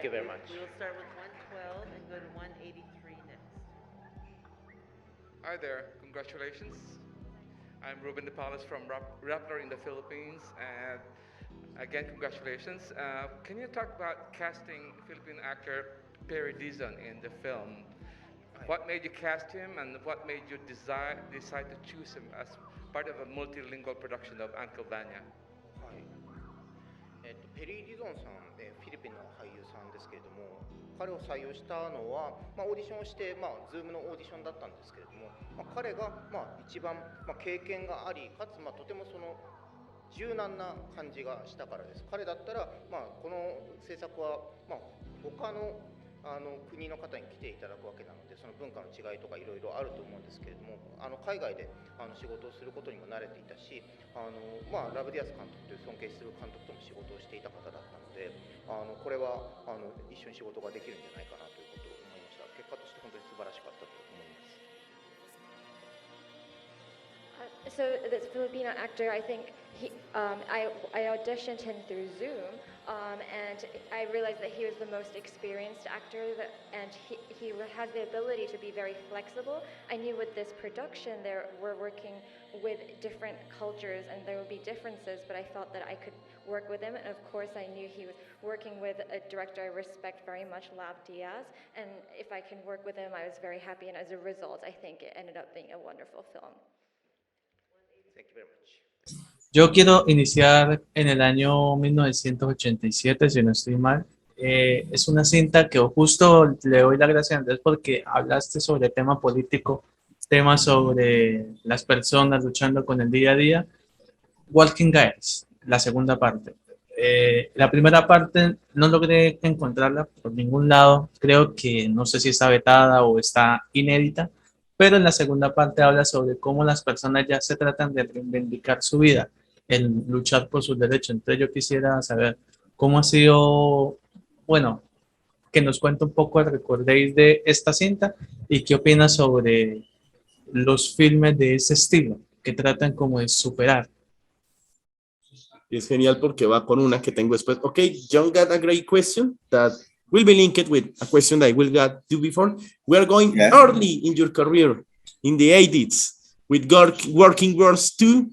Thank you very much. We will start with 112 and go to 183 next. Hi there, congratulations. I'm Ruben De Palos from Rappler in the Philippines, and again, congratulations. Can you talk about casting Filipino actor Perry Dizon in the film? What made you cast him, and what made you decide to choose him as part of a multilingual production of Uncle Vanya? はい。ペリー・ディゾンさん、フィリピンの俳優さんですけれども、彼を採用したのは、オーディションをして、Zoom のオーディションだったんですけれども、彼が、一番、経験があり、かつ、とてもその柔軟な感じがしたからです。彼だったら、この制作は、他の国の方に来ていただくわけなので、その文化の違いとかいろいろあると思うんですけれども、海外で仕事をすることにも慣れていたし、ラブ・ディアス監督という尊敬する監督とも仕事をしていた方だったので、これは一緒に仕事ができるんじゃないかなということを思いました。結果として本当に素晴らしかったと思います。So this Filipino actor, I think I auditioned him through Zoom, and I realized that he was the most experienced actor, and he has the ability to be very flexible. I knew with this production we're working with different cultures, and there would be differences, but I felt that I could work with him, and of course I knew he was working with a director I respect very much, Diaz, and if I can work with him, I was very happy, and as a result, I think it ended up being a wonderful film. Thank you very much. Yo quiero iniciar en el año 1987, si no estoy mal. Es una cinta que justo le doy la gracia a Andrés porque hablaste sobre tema político, temas sobre las personas luchando con el día a día. Walking Guys, la segunda parte. La primera parte no logré encontrarla por ningún lado. Creo que no sé si está vetada o está inédita. Pero en la segunda parte habla sobre cómo las personas ya se tratan de reivindicar su vida, el luchar por sus derechos. Entonces yo quisiera saber cómo ha sido, bueno, que nos cuente un poco el recordéis de esta cinta y qué opinas sobre los filmes de ese estilo, que tratan como de superar. Es genial porque va con una que tengo después. Okay, Jhon got a great question that will be linked with a question that I will get to before. We are going early in your career, in the 80s, with Working Girls 2.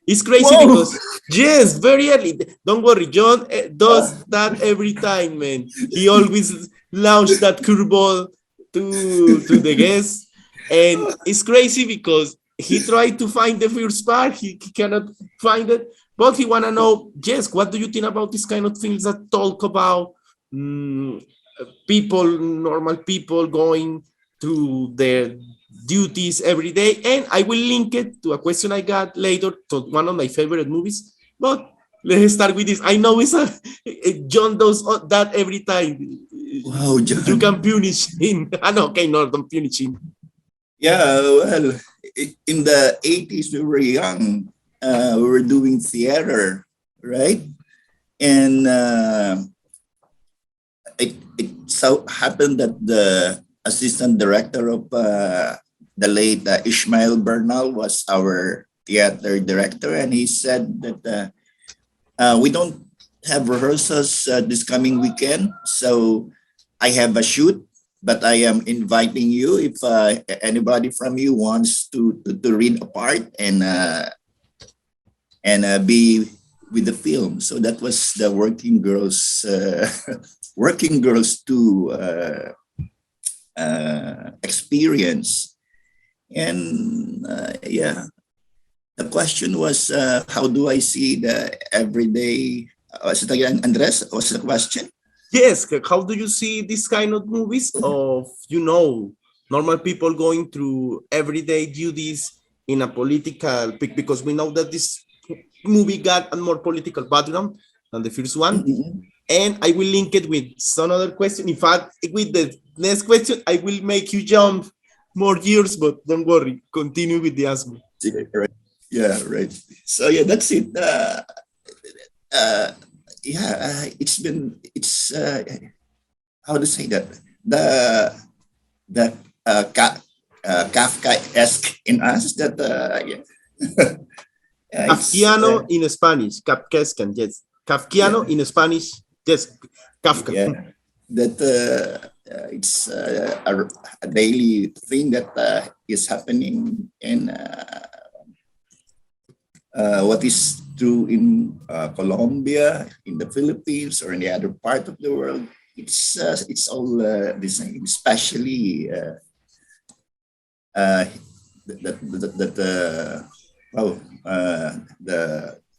It's crazy because, yes, very early. Don't worry, Jhon does that every time, man. He always launches that curveball to the guests. And it's crazy because he tried to find the first part, he cannot find it. But he want to know, Jess, what do you think about these kind of things that talk about people, normal people going to their duties every day? And I will link it to a question I got later to one of my favorite movies. But let's start with this. I know Jhon does that every time. Wow, Jhon. You can punish him. No, okay, no, don't punish him. Yeah, well, in the 80s, we were young. We were doing theater, right? And it so happened that the assistant director of the late Ishmael Bernal was our theater director, and he said that we don't have rehearsals this coming weekend, so I have a shoot, but I am inviting you if anybody from you wants to read a part and be with the film. So that was the Working Girls Working Girls 2 experience. And yeah, the question was, how do I see the everyday, was it again, Andres, what's the question? Yes, how do you see this kind of movies of, normal people going through everyday duties in a political, because we know that this movie got a more political background than the first one. Mm-hmm. And I will link it with some other question. In fact, with the next question, I will make you jump more years, but don't worry, continue with the answer. Right. Yeah, right. So yeah, that's it. It's how to say that, the Kafkaesque in us that Kafkiano in Spanish, Kafkaesque, yes. Kafkiano in Spanish, yes. Kafka. Yeah, that it's a daily thing that is happening, and what is true in Colombia, in the Philippines, or in the other part of the world, it's all the same. Especially the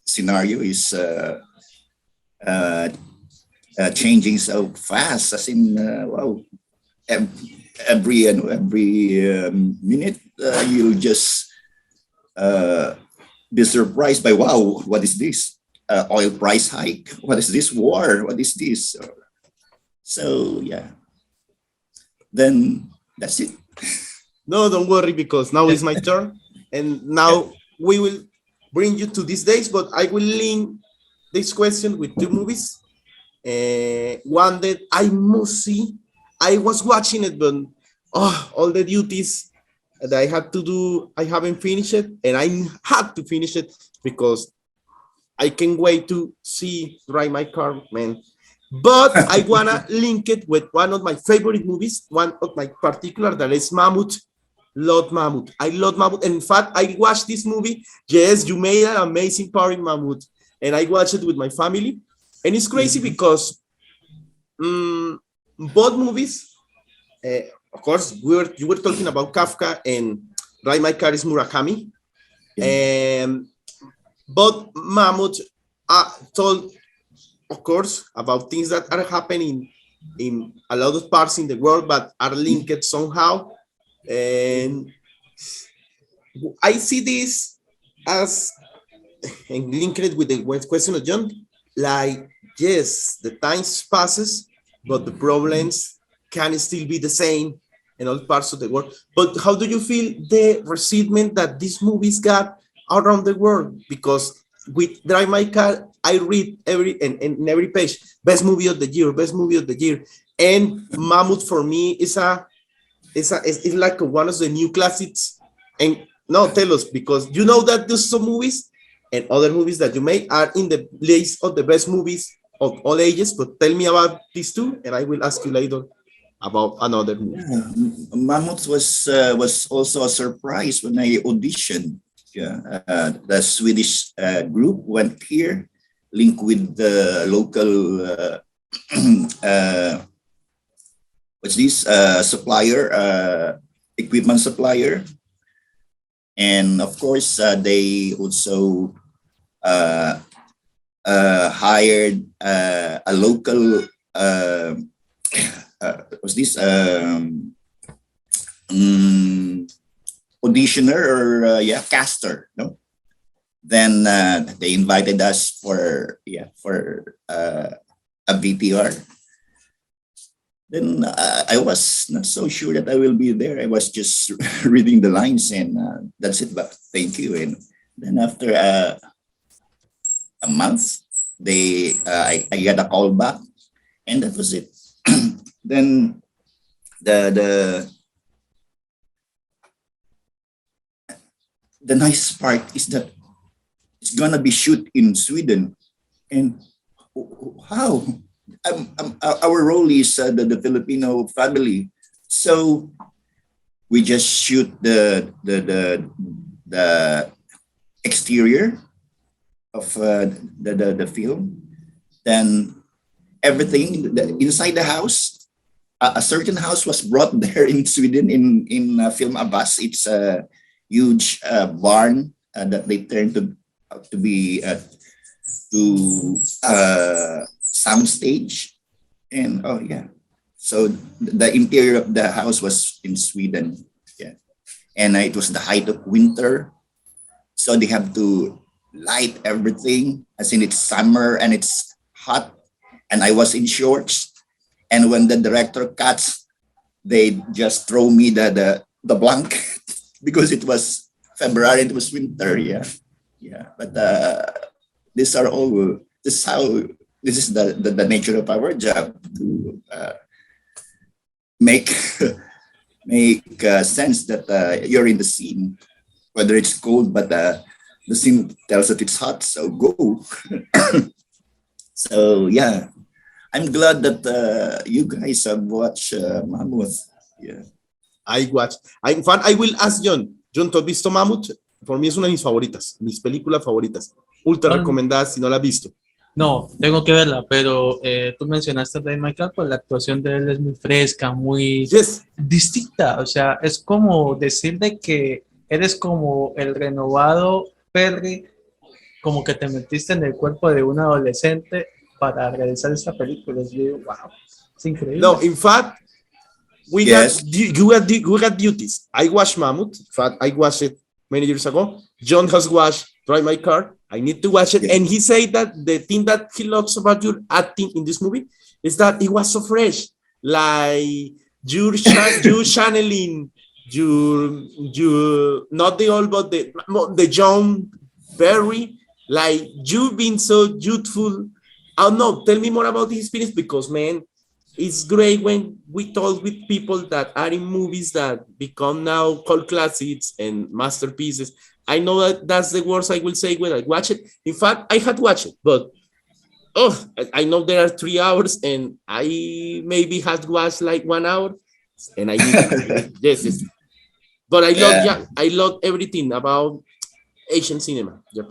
scenario is changing so fast. As in, wow, every minute you'll just be surprised by, wow, what is this? Oil price hike? What is this? War? What is this? So yeah, then that's it. No, don't worry, because now is my turn, and now we will bring you to these days. But I will link this question with two movies. One that I must see. I was watching it, but all the duties that I had to do, I haven't finished it, and I had to finish it because I can't wait to see Drive My Car, man. But I wanna link it with one of my favorite movies, one of my particular, that is Mammoth. Love Mammoth. I love Mammoth. In fact, I watched this movie. Yes, you made an amazing part in Mammoth, and I watched it with my family. And it's crazy because both movies, of course, you were talking about Kafka, and Drive My Car is Murakami. But Mammoth told, of course, about things that are happening in a lot of parts in the world, but are linked somehow. And I see this as, and linked it with the question of Jhon, like, yes, the time passes, but the problems can still be the same in all parts of the world. But how do you feel the receivement that these movies got around the world? Because with Drive My Car, I read in every page, best movie of the year, best movie of the year. And Mammoth for me is like one of the new classics. And now tell us, because you know that there's some movies and other movies that you made are in the list of the best movies of all ages, but tell me about these two, and I will ask you later about another movie. Yeah, Mammoth was also a surprise when I auditioned. Yeah, the Swedish group went here, linked with the local what's this supplier, equipment supplier, and of course they also hired a local what's this auditioner, or caster, no? Then they invited us for a VTR. Then I was not so sure that I will be there. I was just reading the lines, and that's it. But thank you. And then after a month, I got a call back, and that was it. Then the nice part is that it's gonna be shoot in Sweden, and how? Our role is the Filipino family, so we just shoot the exterior of the film. Then everything inside the house, a certain house was brought there in Sweden in Film Abbas. It's a huge barn that they turned to be sound stage. And so the interior of the house was in Sweden. Yeah, and it was the height of winter, so they have to light everything, as in it's summer and it's hot, and I was in shorts. And when the director cuts, they just throw me the blanket because it was February, it was winter. But these are all, this is the nature of our job, to make sense that you're in the scene, whether it's cold, but the scene tells that it's hot, so go. So I'm glad that you guys have watched Mammoth. Yeah. I watched. In fact, I will ask John. John, ¿tú has visto Mammoth? Por mí es una de mis favoritas, mis películas favoritas. Ultra Ah, recomendada si no la has visto. No, tengo que verla, pero tú mencionaste a Dave Michael, pues la actuación de él es muy fresca, muy Yes. distinta. O sea, es como decirle que eres como el renovado Perry, como que te metiste en el cuerpo de un adolescente para realizar esta película. Y yo digo, wow, es increíble. No, in fact, we Yes. got duties. I watched Mammoth. In fact, I watched it many years ago. John has watched Drive My Car. I need to watch it. Yeah. And he said that the thing that he loves about your acting in this movie is that it was so fresh. Like you channeling your not the old but the John Berry. Like you've been so youthful. I don't know. Tell me more about the experience because man, it's great when we talk with people that are in movies that become now cult classics and masterpieces. I know that that's the words I will say when I watch it. In fact, I had watched it, but I know there are 3 hours and I maybe had watched like 1 hour and I need yes. But I love everything about Asian cinema. Yep.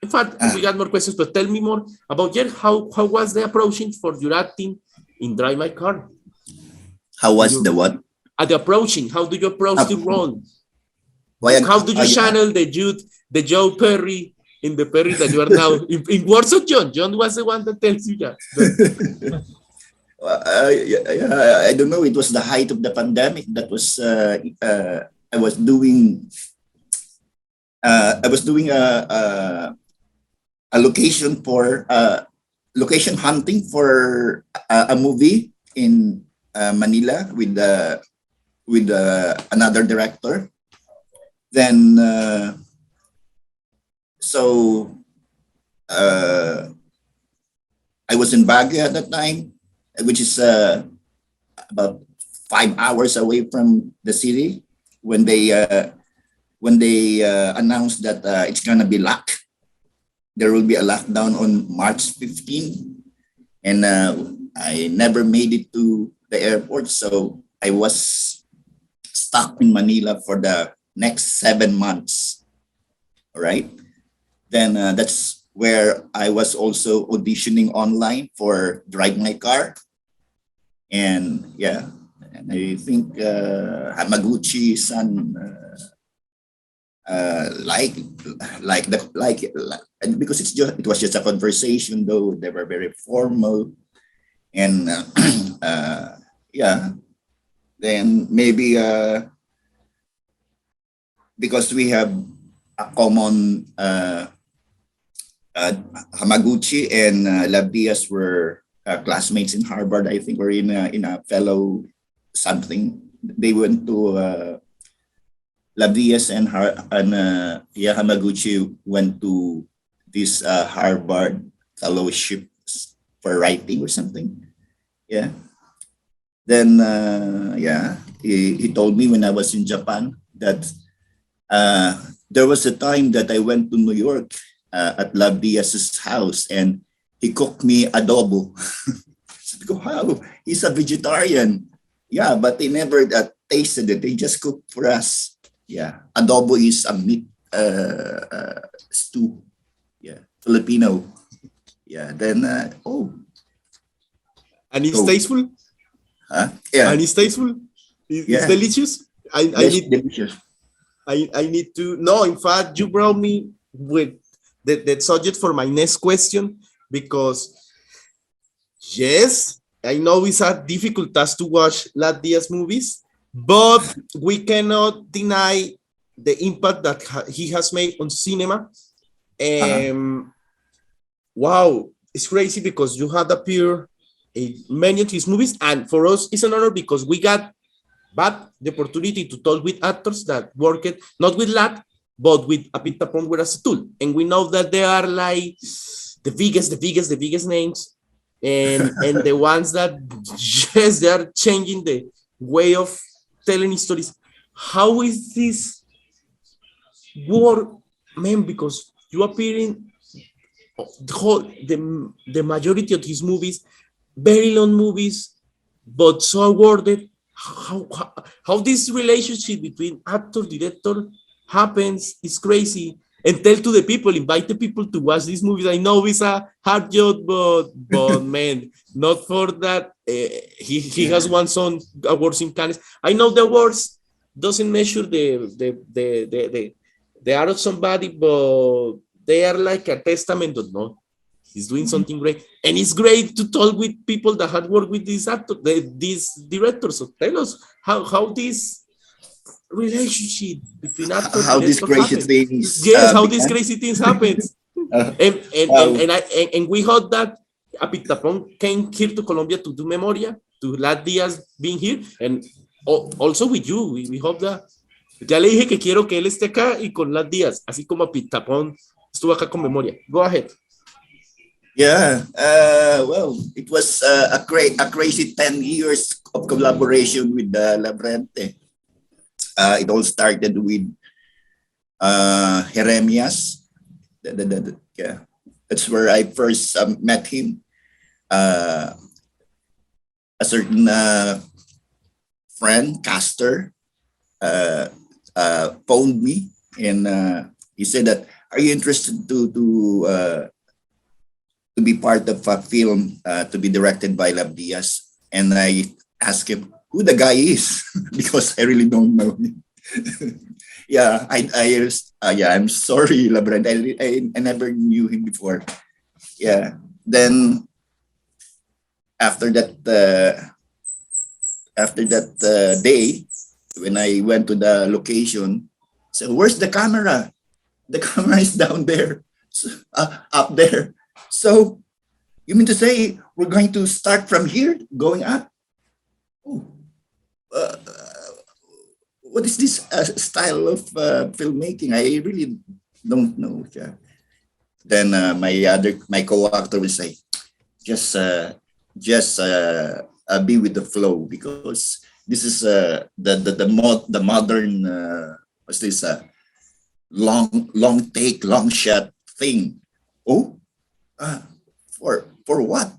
In fact, we got more questions, but tell me more about how was the approaching for your acting in Drive My Car? How was the what? At the approaching, how do you approach the role? How do you yeah. channel the Joe Perry in the Perry that you are now in words of John? John was the one that tells you that. I don't know. It was the height of the pandemic. That was I was doing a location for location hunting for a movie in Manila with another director. Then I was in Baguio at that time, which is about 5 hours away from the city when they announced that it's gonna be locked. There will be a lockdown on March 15, and I never made it to the airport, so I was stuck in Manila for the next 7 months. All right. Then that's where I was also auditioning online for Drive My Car. And yeah, and I think Hamaguchi-san because it was just a conversation, though they were very formal, and yeah. Then maybe because we have a common Hamaguchi and Diaz were classmates in Harvard. I think we're in a fellow something. They went to Diaz and Hamaguchi went to this Harvard fellowship for writing or something. Yeah. Then yeah, he told me when I was in Japan that there was a time that I went to New York at Diaz's house and he cooked me adobo. So I go, how? He's a vegetarian. Yeah, but they never tasted it. They just cooked for us. Yeah, adobo is a meat stew. Yeah, Filipino. Yeah, then and it's tasteful. Huh? Yeah, and it's tasteful. It's delicious. Delicious. I need to know. In fact, you brought me with the subject for my next question because yes, I know it's a difficult task to watch Diaz movies, but we cannot deny the impact that he has made on cinema. Wow, it's crazy because you had appeared in many of his movies, and for us, it's an honor because we got the opportunity to talk with actors that worked not with lab, but with Apitapong as a tool, and we know that they are like the biggest names, and the ones that yes, they are changing the way of telling stories. How is this work, man? Because you appear in the majority of his movies, very long movies, but so awarded. How this relationship between actor director happens is crazy. And tell to the people, invite the people to watch these movies. I know it's a hard job, but man, not for that. He has won some awards in Cannes. I know the awards doesn't measure the art of somebody, but they are like a testament of no. He's doing something great, and it's great to talk with people that had worked with this actor, these directors. So tell us how this relationship between actor and How these director crazy happen. things Yes, how these began. crazy things happen. Wow. And we hope that Apitapon came here to Colombia to do Memoria, to let Diaz being here, and also with you. We hope that. Ya le dije que quiero que él esté acá y con las Díaz, así como Apitapon estuvo acá con Memoria. Go ahead. Yeah, well, it was a crazy 10 years of collaboration with Labrente. It all started with Jeremias. Yeah, that's where I first met him. A certain friend, Caster, phoned me, and he said that, "Are you interested to be part of a film to be directed by Lab Diaz?" And I asked him who the guy is because I really don't know him. Yeah, I'm sorry, Labrand. I never knew him before. Yeah. Then after that day, when I went to the location, so where's the camera? The camera is down there, up there. So you mean to say we're going to start from here, going up? Oh, what is this style of filmmaking? I really don't know. Yeah. Then my co-actor will say, just be with the flow, because this is the modern what's this long take, long shot thing. Oh, for what?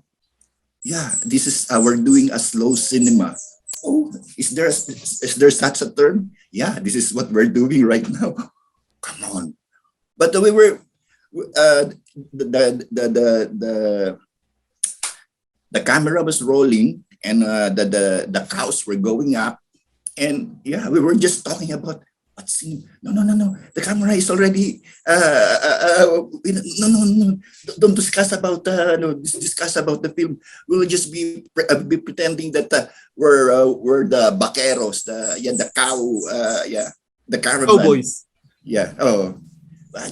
Yeah, this is we're doing a slow cinema. Oh, is there such a term? Yeah, this is what we're doing right now. Come on. But we were the camera was rolling, and the cows were going up, and yeah, we were just talking about what scene. No, the camera is already no, don't discuss about discuss about the film. We'll just be pretending that we're the vaqueros, the cow, the caravan. Cowboys. Yeah.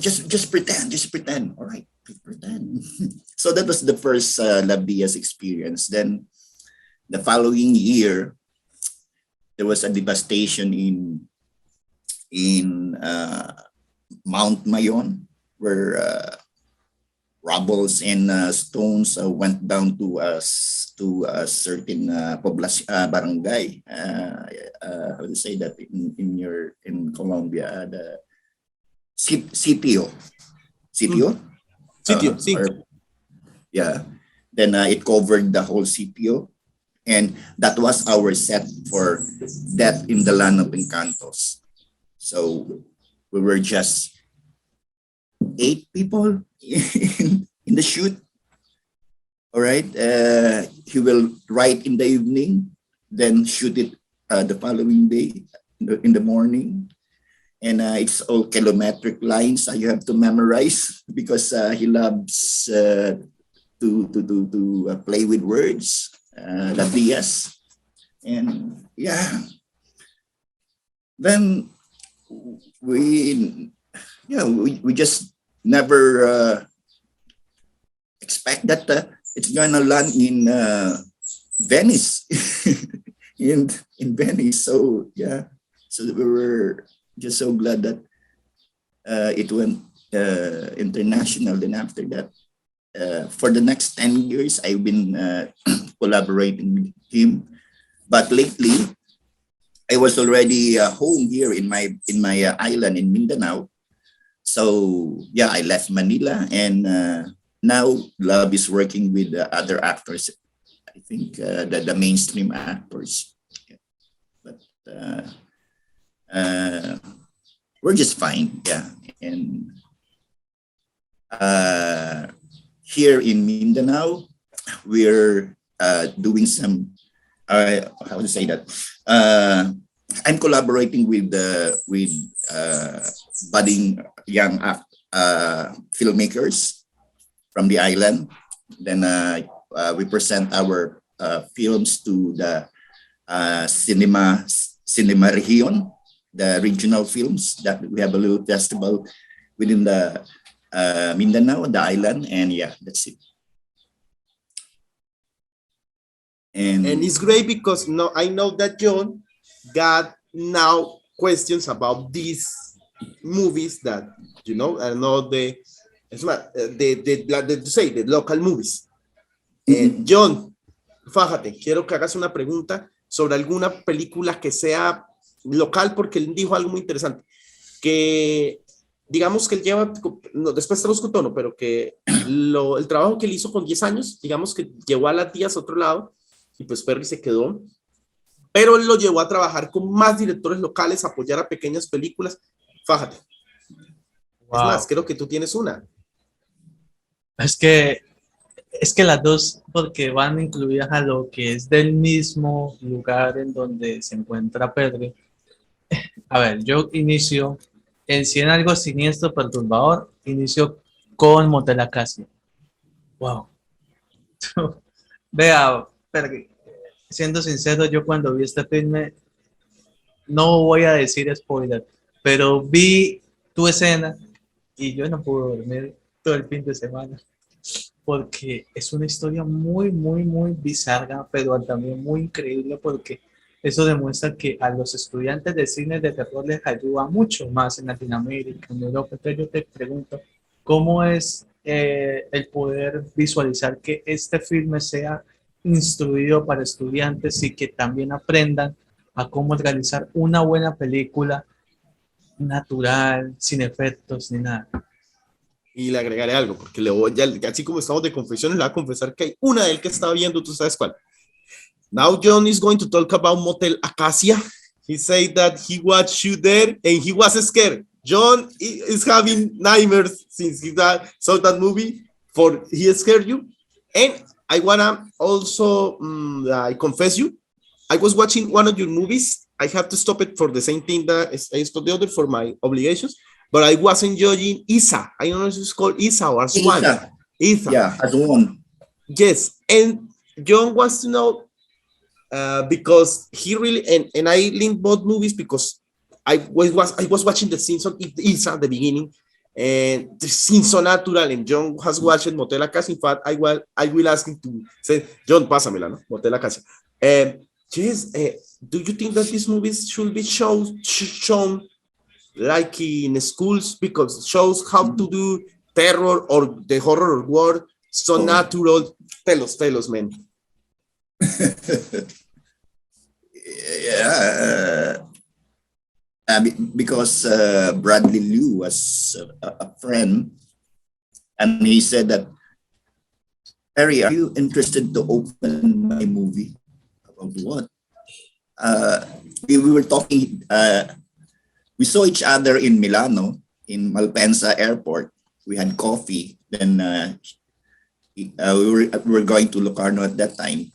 Just pretend. All right, pretend. So that was the first Lab Diaz experience. Then the following year, there was a devastation in Mount Mayon, where rubbles and stones went down to a certain barangay. How to say that in Colombia? The sitio. Sitio? Sitio. Yeah. Then it covered the whole sitio. And that was our set for Death in the Land of Encantos. So we were just 8 people in the shoot. All right. He will write in the evening, then shoot it the following day in the morning. And it's all kilometric lines you have to memorize, because he loves to play with words. La Diaz. And yeah. Then we just never expect that it's gonna land in Venice. in Venice. So yeah, so we were just so glad that it went international. Then after that, for the next 10 years, I've been collaborating with him. But lately, I was already home here in my island in Mindanao. So yeah, I left Manila, and now Love is working with other actors I think the mainstream actors. Yeah. But we're just fine, yeah. And here in Mindanao, we're doing some, how to say that? I'm collaborating with budding young filmmakers from the island. Then we present our films to the cinema region, the regional films that we have a little festival within the Mindanao, the island, and yeah, that's it. And it's great because I know that Jhon got now questions about these movies that, I know the local movies. Jhon, fájate, quiero que hagas una pregunta sobre alguna película que sea local, porque él dijo algo muy interesante, que digamos que él lleva, después te los tono, pero que el trabajo que él hizo con 10 años, digamos que llevó a las Diaz a otro lado, y pues Perry se quedó, pero él lo llevó a trabajar con más directores locales, a apoyar a pequeñas películas. Fájate. Wow. Es más, creo que tú tienes una. Es que las dos, porque van incluidas a lo que es del mismo lugar en donde se encuentra Perry. A ver, yo inicio en 100 algo siniestro, perturbador, inicio con Motel Acacia. Wow. Vea, Perry, siendo sincero, yo cuando vi este filme, no voy a decir spoiler, pero vi tu escena y yo no pude dormir todo el fin de semana, porque es una historia muy, muy, muy bizarra, pero también muy increíble, porque eso demuestra que a los estudiantes de cine de terror les ayuda mucho más en Latinoamérica, en Europa. Entonces yo te pregunto, ¿cómo es el poder visualizar que este filme sea instruido para estudiantes y que también aprendan a cómo realizar una buena película natural, sin efectos ni nada? Y le agregaré algo, porque le voy, ya, así como estamos de confesiones, le voy a confesar que hay una de él que estaba viendo, ¿tú sabes cuál? Now Jhon is going to talk about Motel Acacia. He said that he watched you there and he was scared. Jhon is having nightmares since he saw that movie, for he scared you. And I wanna also I confess you, I was watching one of your movies. I have to stop it for the same thing that I stopped the other for my obligations, but I was enjoying Iisa. I don't know if it's called Iisa or Swan. Iisa. Yeah, Swan. Yes, and Jhon wants to know because he really and I linked both movies because I was watching the scenes on Iisa at the beginning, and the scenes so natural, and Jhon has watched Motel Acacia. In fact, I will ask him to say, Jhon, pásamela, ¿no? Motel Acacia. Yes, do you think that these movies should be shown like in schools, because shows how to do terror or the horror world so natural? Tell us, man. Yeah, because Bradley Liu was a friend, and he said that, Harry, are you interested to open my movie? About what? We were talking, we saw each other in Milano, in Malpensa airport. We had coffee. Then we were going to Locarno at that time.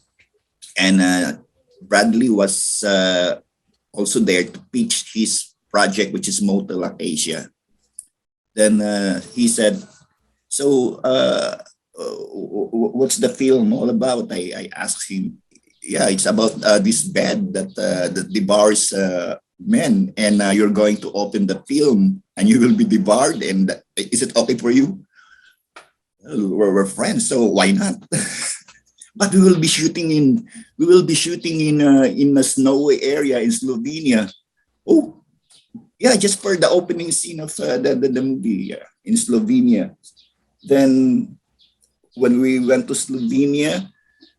And Bradley was also there to pitch his project, which is Motel Acacia. Then he said, so what's the film all about? I asked him. Yeah, it's about this bed that devours men, and you're going to open the film and you will be devoured. And is it okay for you? We're friends, so why not? But we will be shooting in a snowy area in Slovenia. Oh, yeah, just for the opening scene of the movie, in Slovenia. Then when we went to Slovenia,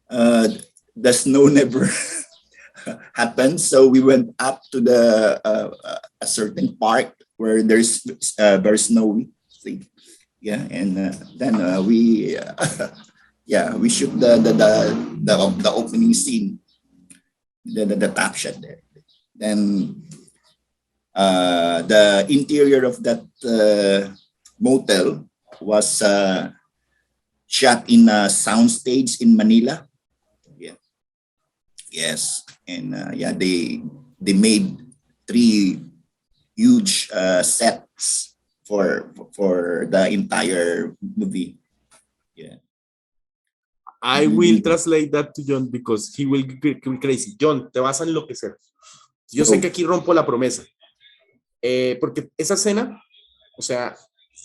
the snow never happened, so we went up to a certain park where there's very snowy. Yeah, and then we yeah, we shoot the opening scene, the top shot there. Then the interior of that motel was shot in a soundstage in Manila. Yeah. Yes, and yeah, they made 3 huge sets for the entire movie. Yeah. I will translate that to John because he will be crazy. John, te vas a enloquecer. Yo sé que aquí rompo la promesa. Porque esa escena, o sea,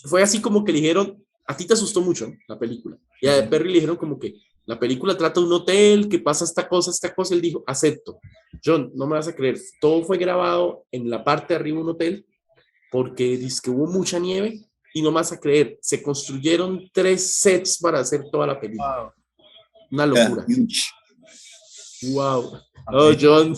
fue así como que le dijeron, a ti te asustó mucho, ¿no? La película. Y a Perry le dijeron como que la película trata de un hotel, que pasa esta cosa. Él dijo, acepto. John, no me vas a creer, todo fue grabado en la parte de arriba de un hotel porque dice que hubo mucha nieve y no me vas a creer, se construyeron 3 sets para hacer toda la película. Wow. Una locura. Huge. Wow. Oh, John,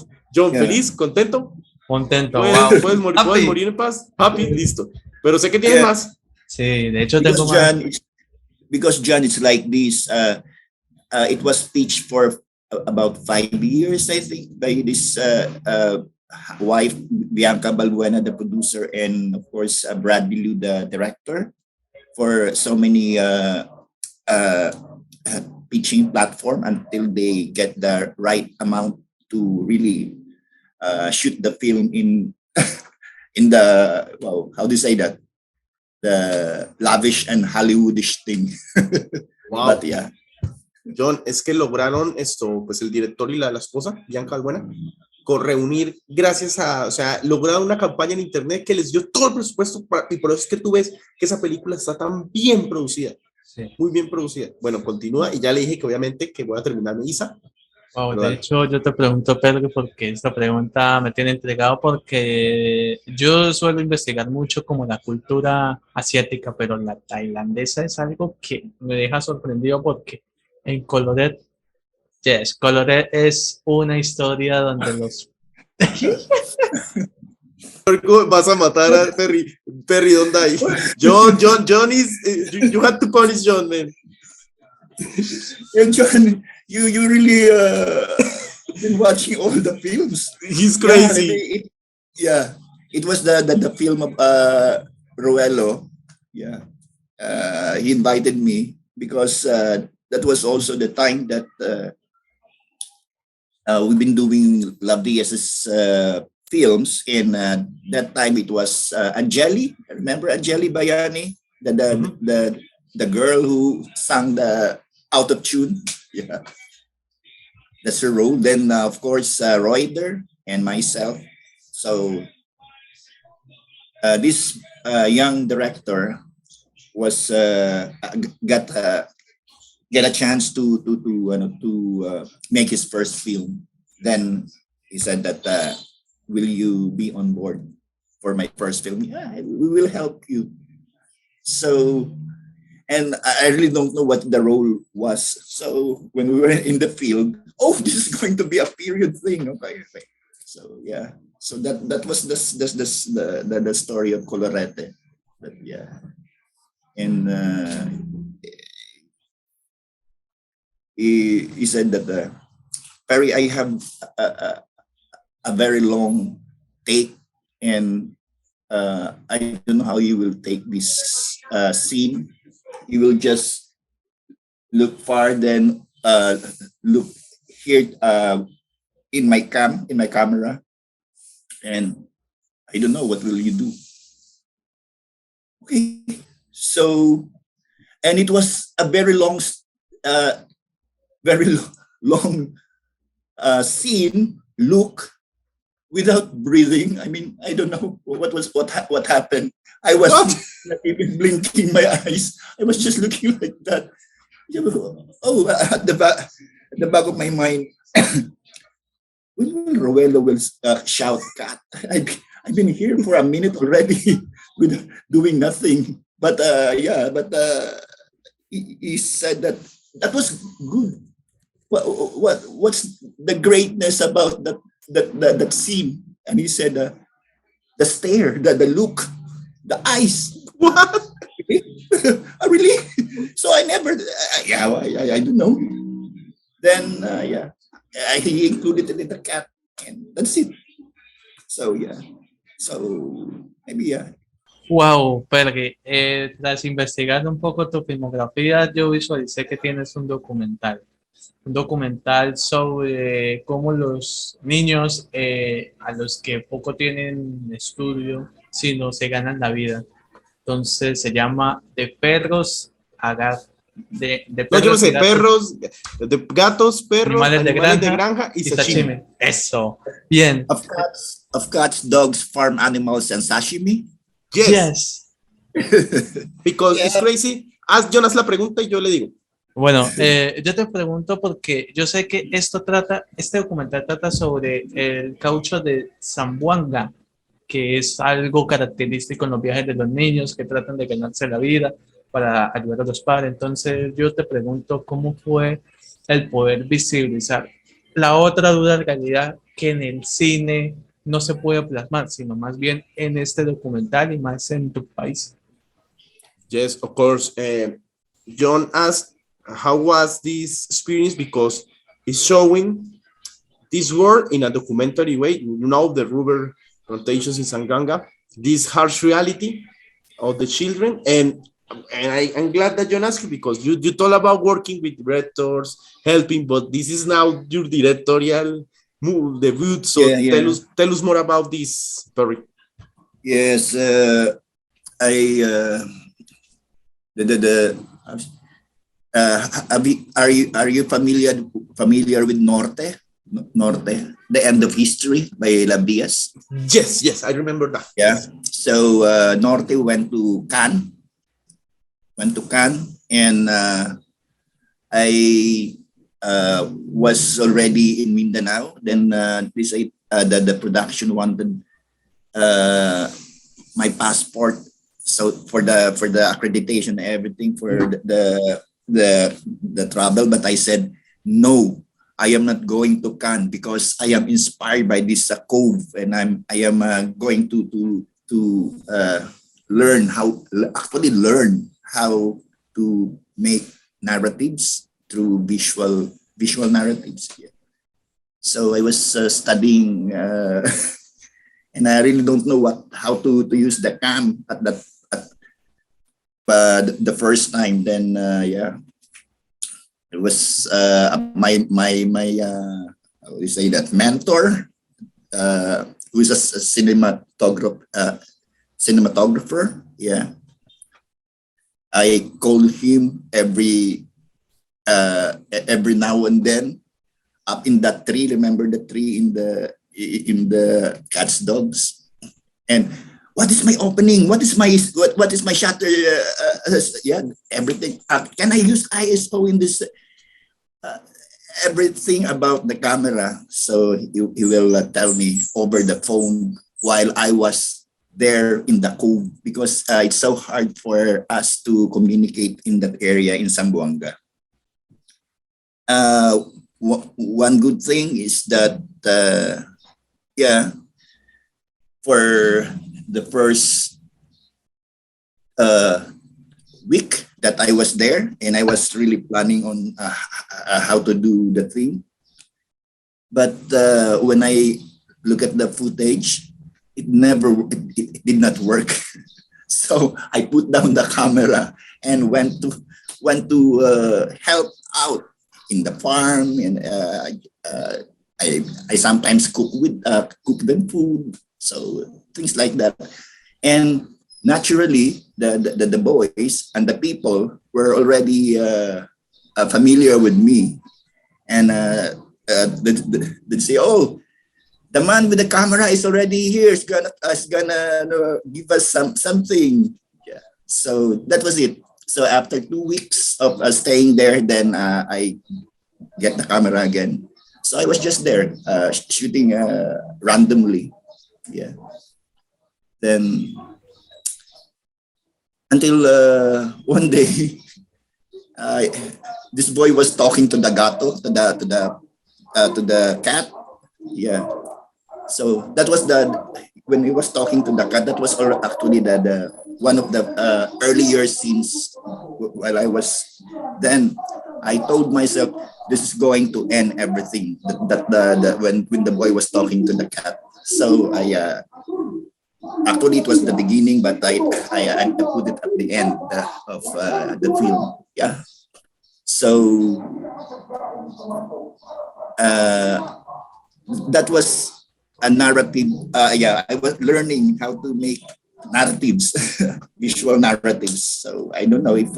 ¿feliz? ¿Contento? Contento, Puedes, wow. puedes morir en paz. Happy, listo. Pero sé que tienes más. Sí, de hecho tengo más. Because Jhon, it's like this. It was pitched for about 5 years, I think, by this wife, Bianca Balbuena, the producer, and of course Brad Bilu, the director, for so many pitching platform until they get the right amount to really shoot the film in in the, well, how do you say that? The lavish and Hollywoodish thing. Wow. But yeah. John, es que lograron esto, pues el director y la esposa, Bianca Balbuena, con reunir, gracias a, o sea, lograron una campaña en internet que les dio todo el presupuesto y por eso es que tú ves que esa película está tan bien producida. Sí. Muy bien producida. Bueno, continúa y ya le dije que obviamente que voy a terminar mi Iisa. Wow, de hecho, yo te pregunto, Pedro, porque esta pregunta me tiene intrigado porque yo suelo investigar mucho como la cultura asiática, pero la tailandesa es algo que me deja sorprendido porque en Kolorete, Kolorete es una historia donde los... Vas a matar a Perry. Perry, don't die. John is... you had to punish John, man. And Jhon, you really been watching all the films. He's crazy. It was the film of Ruelo. Yeah, he invited me because that was also the time that we've been doing Love Diaz's films. And that time it was Angeli. Remember Angeli Bayani, the girl who sang the Out of Tune. Yeah, that's her role. Then of course Reuter and myself. So this young director was get a chance to make his first film. Then he said that will you be on board for my first film? Yeah, we will help you. So, and I really don't know what the role was. So when we were in the field, oh, this is going to be a period thing. Okay. So yeah, so that was the story of Kolorete. But yeah, and he said that Perry, I have a very long take, and I don't know how you will take this scene. You will just look far, then look here in my camera, and I don't know what will you do. Okay, so, and it was a very long scene. Look without breathing. I mean, I don't know what happened. I was not even blinking my eyes. I was just looking like that. Oh, at the back of my mind, when will Roello will shout cut? I've been here for a minute already with doing nothing. But he said that was good. What's the greatness about that scene? And he said the stare, the look, the eyes. What? Really? So I never, I don't know. Then, he included it in the cat, and that's it. So, so maybe, Wow, Perry, tras investigar un poco tu filmografía, yo visualicé que tienes un documental sobre cómo los niños a los que poco tienen estudio, sino se ganan la vida. Entonces se llama De perros a gatos. De No, yo no perros y sé, gatos, perros, de gatos, perros, animales de granja y sashimi. sashimi. Eso, bien. of cats, dogs, farm animals, and sashimi. Yes, Yes. because it's crazy. Jhon, haz la pregunta y yo le digo. Bueno, yo te pregunto porque yo sé que este documental trata sobre el caucho de Zamboanga, que es algo característico en los viajes de los niños que tratan de ganarse la vida para ayudar a los padres. Entonces yo te pregunto cómo fue el poder visibilizar la otra dura realidad que en el cine no se puede plasmar, sino más bien en este documental y más en tu país. Yes, of course. Jhon asked, how was this experience? Because it's showing this world in a documentary way. You know, the rubber plantations in Sanganga, this harsh reality of the children. And I'm glad that Jhon asked you, because you told about working with directors, helping, but this is now your directorial debut. So tell us more about this, Perry. Yes, are you familiar with Norte? Norte, The End of History by Diaz? Yes, I remember that. Yeah. So Norte went to Cannes, and I was already in Mindanao. Then the production wanted my passport, so for the accreditation and everything for the travel, but I said no. I am not going to Cannes because I am inspired by this cove, and I am going to learn how to make narratives through visual narratives. Yeah. So I was studying, and I really don't know how to use the cam at the first time. Then it was my how do you say that, mentor, who's a cinematographer. Yeah, I call him every now and then, up in that tree. Remember the tree in the Cats Dogs? And what is my opening? What is my shutter? Everything. Can I use ISO in this? Everything about the camera. So he will tell me over the phone while I was there in the cove, because it's so hard for us to communicate in that area in Zamboanga. One good thing is that for the first week that I was there, and I was really planning on how to do the thing. But when I look at the footage, it did not work. So I put down the camera and went to help out in the farm, and I sometimes cook them food, so things like that. And naturally, the boys and the people were already familiar with me, and they say, "Oh, the man with the camera is already here. Is gonna give us something." Yeah. So that was it. So after 2 weeks of staying there, then I get the camera again. So I was just there shooting randomly. Yeah. Then until one day, this boy was talking to the gato, to the cat. Yeah. So that was when he was talking to the cat. That was actually the one of the earlier scenes while I was then, I told myself this is going to end everything. When the boy was talking to the cat. So I actually it was the beginning, but I put it at the end of the film. Yeah. So that was a narrative. Yeah, I was learning how to make narratives, visual narratives. So I don't know if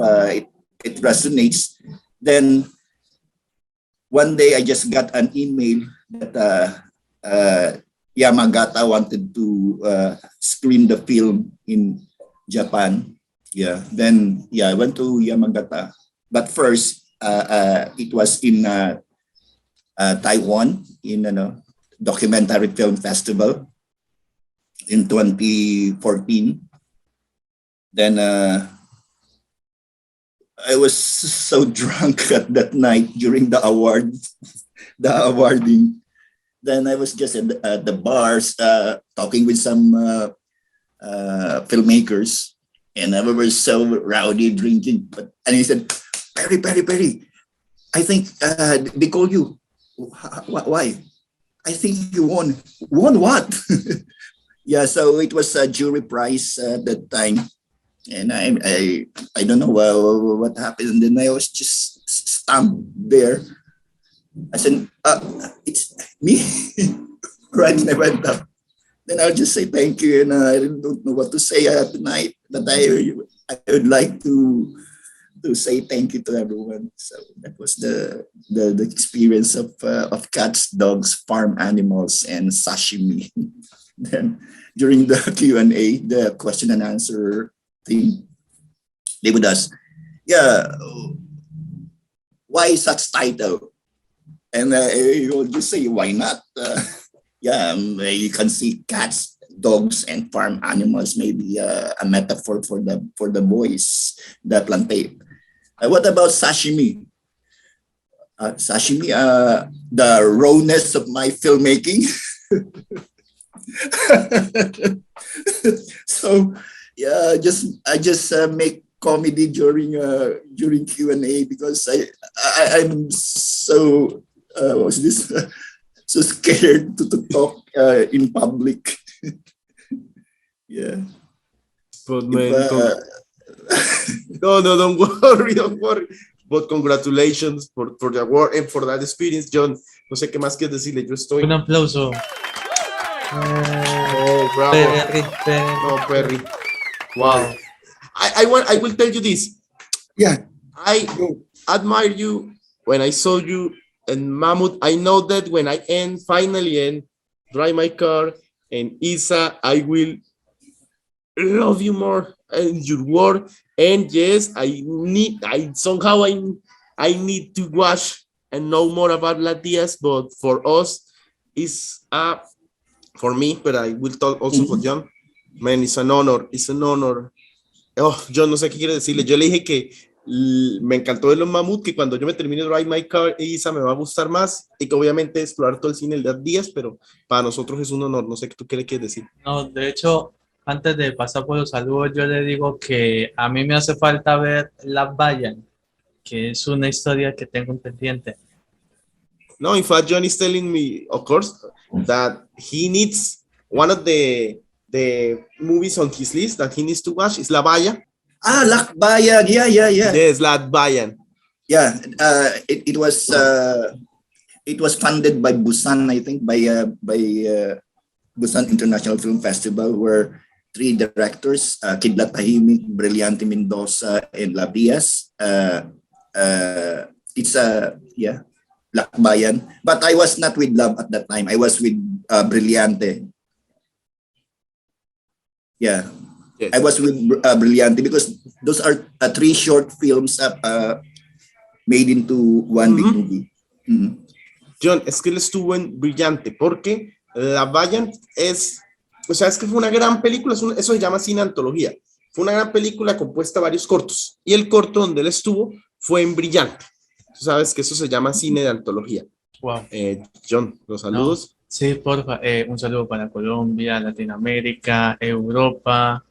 it resonates. Then one day I just got an email that Yamagata wanted to screen the film in Japan. Yeah. Then I went to Yamagata, but first it was in Taiwan in documentary film festival in 2014. Then I was so drunk at that night during the awarding. Then I was just at the bars talking with some filmmakers, and we were so rowdy drinking. And he said, Perry, I think they call you. Why? I think you won. Won what? Yeah, so it was a jury prize at that time. And I don't know what happened. And then I was just stunned there. I said, it's me. Right, and I went up. Then I'll just say thank you. And I don't know what to say tonight. But I would like to say thank you to everyone. So that was the experience of cats, dogs, farm animals, and sashimi. Then during the Q&A, the question and answer thing, they would ask, why such title? And you'll just say, why not? You can see cats, dogs, and farm animals, maybe a metaphor for the boys, the plantain. What about sashimi? Sashimi, the rawness of my filmmaking. So I just make comedy during Q&A because I'm so so scared to talk in public. Yeah. But man, no, don't worry. But congratulations for the award and for that experience, Jhon. No sé qué más quieres decirle. Yo estoy. Un aplauso. Oh, bravo. Perry. No, Perry. Wow. I will tell you this. Yeah. I admire you when I saw you in Mammoth. I know that when I finally drive my car and Iisa, I will love you more and your work. And yes, I need to watch and know more about Diaz, but for us, it's for me, but I will talk also for Jhon. Man, it's an honor. Oh, yo no sé qué quiere decirle. Yo le dije que me encantó de los Mammoth, que cuando yo me termine Drive My Car, Iisa me va a gustar más y que obviamente explorar todo el cine de Diaz, pero para nosotros es un honor. No sé qué tú quieres decir. No, de hecho, antes de pasar por los saludos, yo le digo que a mí me hace falta ver La Bayan, que es una historia que tengo pendiente. No, in fact, Jhon is telling me, of course, that he needs one of the movies on his list that he needs to watch is La Baya. Lakbayan. Yeah. Yes, La Bayan. Yeah, it was funded by Busan, I think, by Busan International Film Festival, where 3 directors, Kidlat Tahimik, Brillante Mendoza, and Diaz. It's Lakbayan. But I was not with Love at that time. I was with Brillante. Yeah. Yes. I was with Brillante because those are 3 short films made into one big movie. Jhon, es que él estuvo en Brillante porque La Bayan es que fue una gran película, eso se llama cine antología. Fue una gran película compuesta de varios cortos y el corto donde él estuvo fue en Brillante. Tú sabes que eso se llama cine de antología. Wow. Jhon, los saludos. No. Sí, porfa, un saludo para Colombia, Latinoamérica, Europa.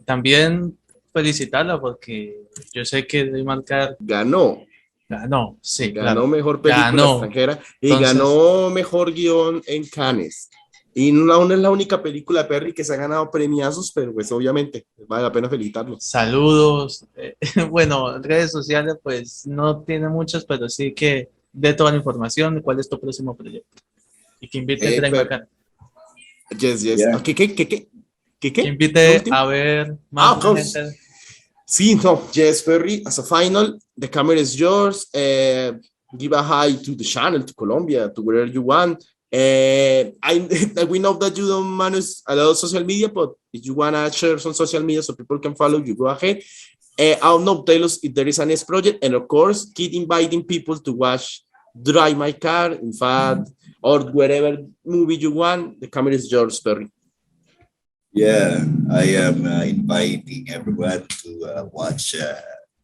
También, felicitarla porque yo sé que debe marcar, Ganó. ganó, sí, Ganó claro, mejor película ganó. extranjera y Entonces, ganó mejor guión en Cannes. Y no es la única película de Perry que se ha ganado premiazos, pero pues obviamente vale la pena felicitarlo. saludos. Bueno, redes sociales pues no tiene muchas, pero sí que dé toda la información de cuál es tu próximo proyecto. Y que invite a Drake Pero, Bacán. yes. Yeah. ¿Qué? Que ¿Qué? ¿Lo invite último? a ver Ah, más of de la course. gente. Sí, no, Jess Perry, as a final, the camera is yours. Give a hi to the channel, to Colombia, to wherever you want. We know that you don't manage a lot of social media, but if you want to share some social media so people can follow you, go ahead. I don't know, tell us if there is a next project. And of course, keep inviting people to watch Drive My Car, in fact, or wherever movie you want. The camera is yours, Perry. Yeah, I am inviting everyone to watch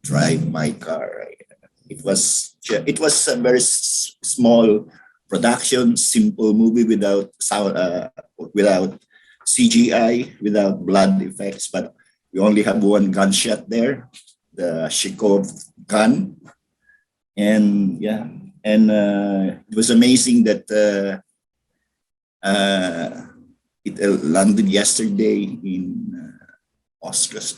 Drive My Car. It was a very small production, simple movie without sound, without CGI, without blood effects. But we only have one gunshot there, the Shikov gun, and yeah, and it was amazing that. It landed yesterday in the Oscars.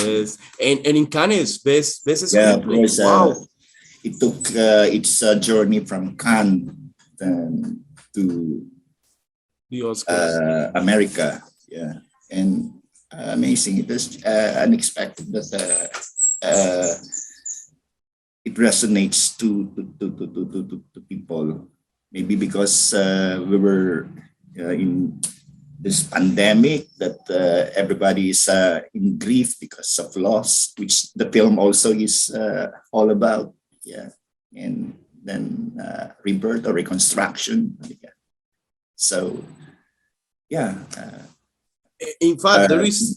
Yes, and in Cannes, best Yeah, of screenplay. course. Wow. It took its journey from Cannes to The Oscars. America. Yeah, and amazing. It was unexpected that it resonates to people. Maybe because we were in this pandemic that everybody is in grief because of loss, which the film also is all about. Yeah, and then rebirth or reconstruction. Yeah. So, yeah. In fact, there is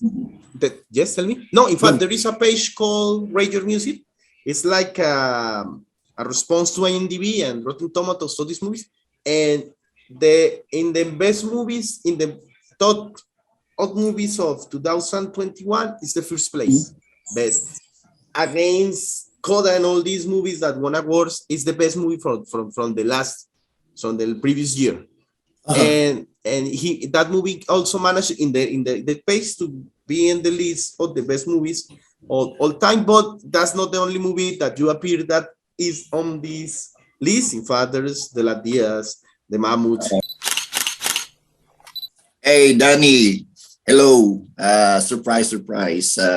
that. Yes, tell me. No, in fact, there is a page called Rate Your Music. It's like a response to IMDb and Rotten Tomatoes to these movies, and in the best movies, in the top movies of 2021 is the first place. Best against Coda and all these movies that won awards is the best movie from the previous year. And that movie also managed in the page to be in the list of the best movies all time, but that's not the only movie that you appear that is on this list. In fact, there's the Diaz, the Mammoth. Hey, Danny. Hello. Surprise.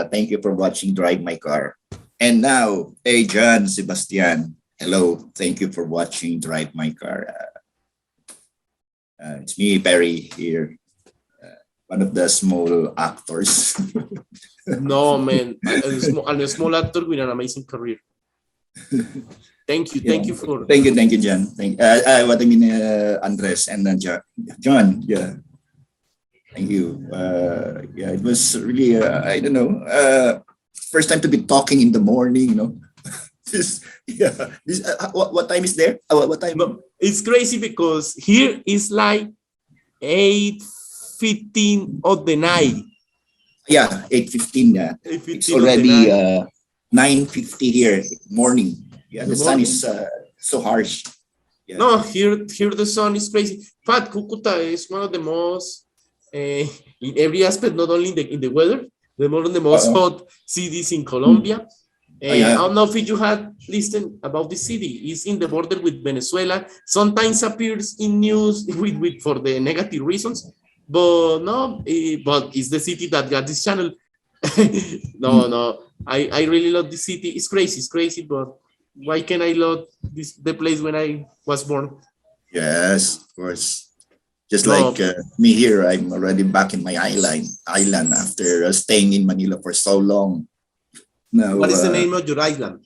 Thank you for watching Drive My Car. And now, hey, Jhon, Sebastian. Hello. Thank you for watching Drive My Car. It's me, Perry, here. One of the small actors. No, man. A small actor with an amazing career. Thank you. Yeah. Thank you for. Thank you, Jhon. Andres and Jhon. Yeah. Thank you. Yeah, it was really, I don't know, first time to be talking in the morning, you know. What time is there? What time? No, it's crazy because here is like 8:15 of the night. Yeah, 8:15. Yeah, 8:15 it's already of the night. 9:50 here, morning. Yeah, the sun is so harsh. Yeah. No, here the sun is crazy. But Cucuta is one of the most, in every aspect, not only in the weather, one of the most hot cities in Colombia. I don't know if you had listened about this city. It's in the border with Venezuela. Sometimes appears in news for the negative reasons, but no. But it's the city that got this channel. No. I really love this city. It's crazy. But why can I love the place when I was born? Yes, of course. Just like me here, I'm already back in my island after staying in Manila for so long. Now, What is the name of your island?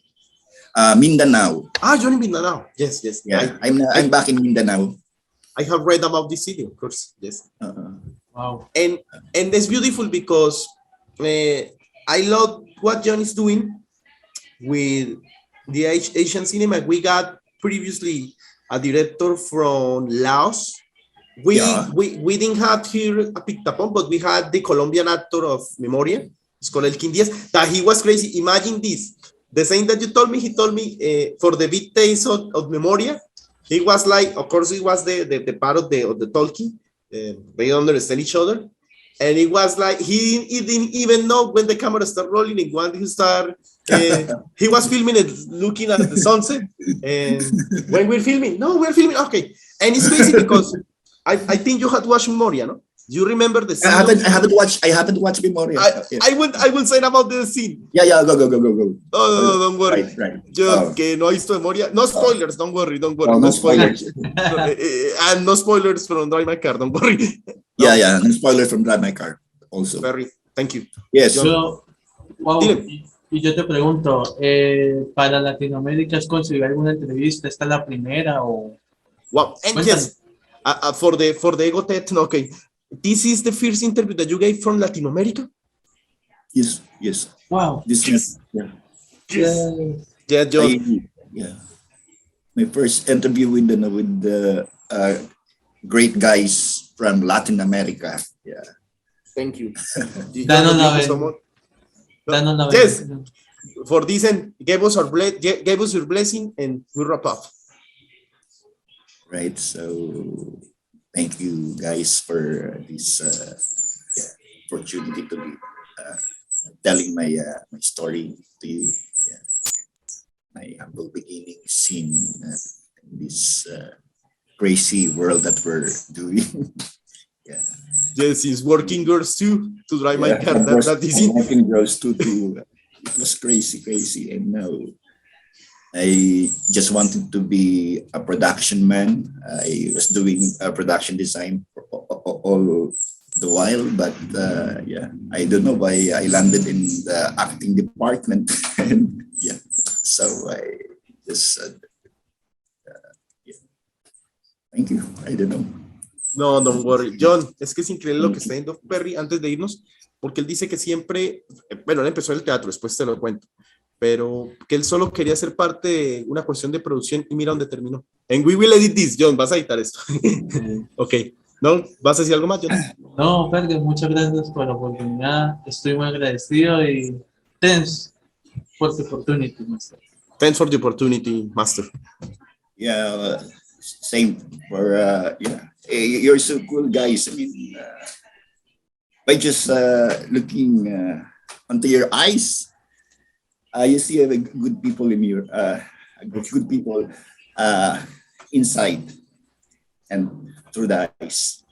Mindanao. You're in Mindanao. Yes. Yeah, I'm back in Mindanao. I have read about this city, of course. Yes. Wow. And it's beautiful because I love what Jhon is doing with the Asian cinema. We got previously a director from Laos. We didn't have here a Pictapon, but we had the Colombian actor of Memoria, con el King Diaz, that he was crazy. Imagine this. The same that you told me, he told me for the big days of Memoria, he was like, of course, he was the part of the talking, they understand each other. And it was like, he didn't even know when the camera started rolling and when he started, he was filming it, looking at the sunset. And when we're filming, okay. And it's crazy because I think you had watched Memoria, no? You remember the scene? I haven't watched Memoria. I will say about the scene. Yeah, go. No, don't worry. Right. Yo que no he visto Memoria. No spoilers, don't worry. No spoilers. And no spoilers from Drive My Car, don't worry. Yeah, no spoilers from Drive My Car also. Very, thank you. Yes. Yo, wow, Dime. y yo te pregunto, ¿para Latinoamérica has conseguido alguna entrevista? ¿Esta es la primera o...? Wow, and yes, for the Ego TED, okay. This is the first interview that you gave from Latin America? Yes. Wow. This is Yeah, John. My first interview with the great guys from Latin America. Yeah. Thank you. Danos la Yes, for this and gave us your blessing and we wrap up. Right. So thank you guys for this opportunity to be telling my story to you. Yeah. My humble beginnings in this crazy world that we're doing. Yeah. Yes, it's working girls too to drive my car. That is it. Working girls too. It was crazy. And now I just wanted to be a production man. I was doing a production design for all the while, but I don't know why I landed in the acting department. And so I just thank you. I don't know. No, don't worry. John, es que es increíble lo que está diciendo Perry antes de irnos, porque él dice que siempre, bueno, él empezó en el teatro, después te lo cuento, pero que él solo quería ser parte de una cuestión de producción y mira dónde terminó. And we will edit this, John, vas a editar esto. Ok, ¿no? ¿Vas a decir algo más, John? No, Perry, muchas gracias por la oportunidad, estoy muy agradecido y thanks for the opportunity, master. Thanks for the opportunity, master. Yeah, same for you're so cool, guys. I mean, by just looking onto your eyes, you see good people in your good people inside and through the eyes.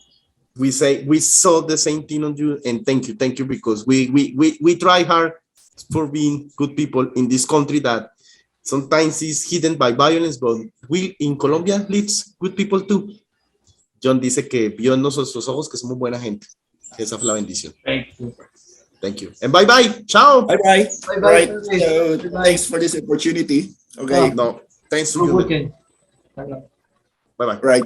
We saw the same thing on you, and thank you because we try hard for being good people in this country that sometimes is hidden by violence, but we in Colombia lives good people too. John dice que vio en nuestros ojos que somos buena gente. Esa fue la bendición. Thank you. And bye bye. Ciao. Bye bye. Right. So, thanks for this opportunity. Okay. No. Thanks to you. Bye bye. Right.